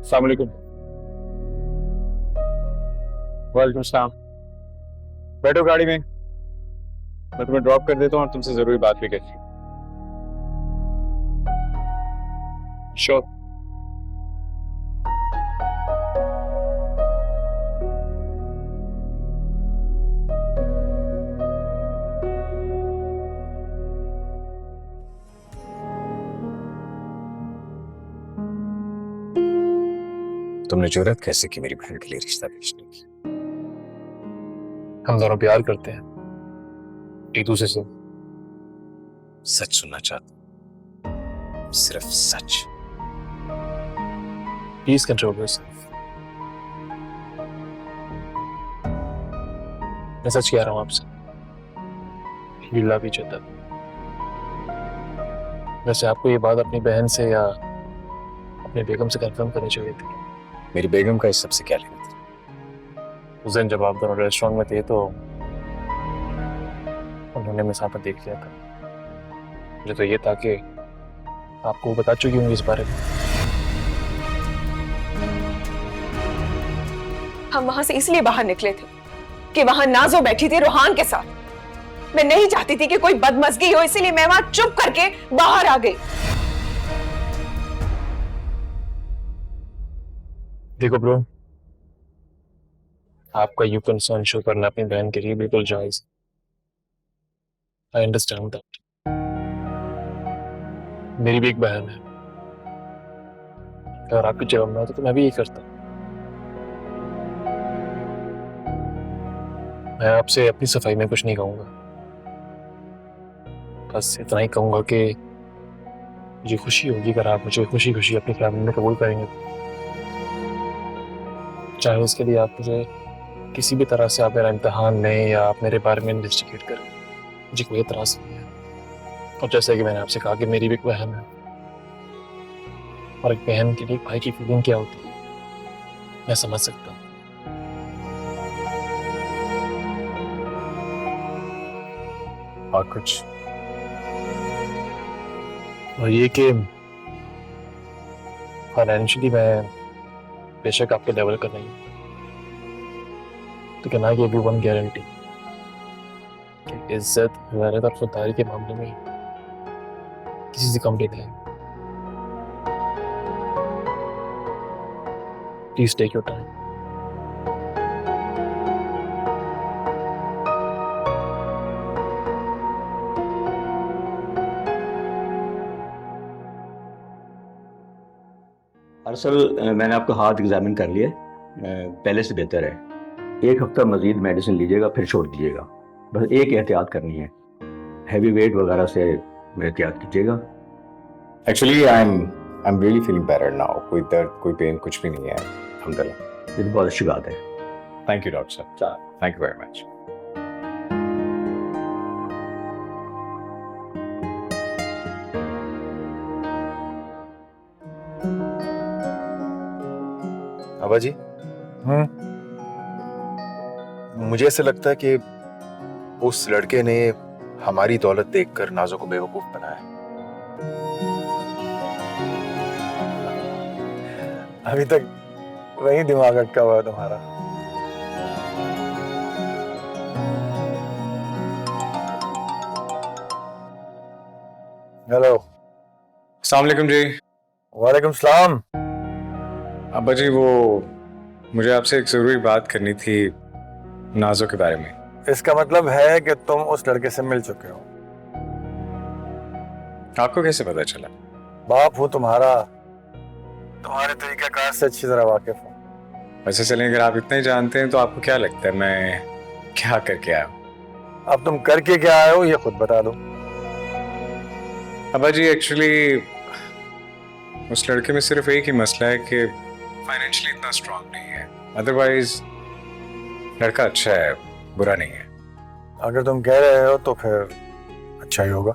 अस्सलाम वालेकुम। वालेकुम सलाम। बैठो गाड़ी में, मैं तुम्हें ड्रॉप कर देता हूँ और तुमसे जरूरी बात भी करनी है। श्योर। तुमने जुर्रत कैसे की मेरी बहन के लिए रिश्ता भेजने की? हम दोनों प्यार करते हैं एक दूसरे से। सच सुनना चाहता हूं, सिर्फ सच। Please control yourself. मैं सच कह रहा हूं आपसे। You love each other. वैसे आपको ये बात अपनी बहन से या अपने बेगम से कंफर्म करनी चाहिए थी। मेरी बेगम का इस सबसे क्या लेना था? उस दिन जब आप दोनों रेस्टोरेंट में थे तो उन्होंने मेरे साथ देख लिया था। मुझे तो ये था कि आपको वो बता चुकी होंगी इस बारे में। हम वहां से इसलिए बाहर निकले थे कि वहां नाजो बैठी थी रूहान के साथ। मैं नहीं चाहती थी कि कोई बदमज़गी हो, इसीलिए मैं वहां चुप करके बाहर आ गई। देखो ब्रो, आपका यू कंसर्न शो करना अपनी बहन के लिए बिल्कुल जायज। I understand that. मेरी भी एक बहन है। अगर आपकी जगह में होता तो मैं भी यही करता। मैं आपसे अपनी सफाई में कुछ नहीं कहूंगा, बस इतना ही कहूंगा कि मुझे खुशी होगी अगर आप मुझे खुशी खुशी अपनी फैमिली में कबूल करेंगे। चाहे उसके लिए आप मुझे किसी भी तरह से आप मेरा इम्तिहान लें या आप मेरे बारे में इन्वेस्टिगेट करें, मुझे कोई एतराज नहीं है। और जैसे कि मैंने आपसे कहा कि मेरी भी एक बहन है, और एक बहन के लिए एक भाई की फीलिंग क्या होती है मैं समझ सकता हूँ। और कुछ? और ये कि फाइनेंशियली मैं बेशक आपके लेवल का नहीं, तो can I give you one guarantee कि इज्जत वगैरह और खुददारी के मामले में किसी से कम नहीं है। Please take your time. दरअसल मैंने आपका हाथ एग्जामिन कर लिया, पहले से बेहतर है। एक हफ्ता मजीद मेडिसिन लीजिएगा, फिर छोड़ दीजिएगा। बस एक एहतियात करनी है, हैवी वेट वगैरह से एहतियात कीजिएगा। Actually I am really feeling better now. कोई दर्द, कोई पेन कुछ भी नहीं है, अल्हम्दुलिल्लाह। ये तो बहुत अच्छी बात है। थैंक यू डॉक्टर साहब, थैंक यू वेरी मच। अबा जी, मुझे ऐसा लगता है कि उस लड़के ने हमारी दौलत देखकर नाजो को बेवकूफ बनाया। अभी तक वही दिमाग अटका हुआ है तुम्हारा। हेलो। अस्सलाम वालेकुम जी। वालेकुम सलाम। अब्बा जी, वो मुझे आपसे एक जरूरी बात करनी थी नाजो के बारे में। इसका मतलब है कि तुम उस लड़के से मिल चुके हो? आपको कैसे पता चला? बाप हूँ तुम्हारा, तुम्हारे तरीक़ाकार से अच्छी तरह वाकिफ हूँ। वैसे चलें, अगर आप इतना ही जानते हैं तो आपको क्या लगता है मैं क्या करके आया हूँ? अब तुम करके क्या आए हो ये खुद बता दो। अब्बा जी, एक्चुअली उस लड़के में सिर्फ एक ही मसला है कि फाइनेंशियली इतना स्ट्रांग नहीं है। अदरवाइज लड़का अच्छा है, बुरा नहीं है। अगर तुम कह रहे हो तो फिर अच्छा ही होगा।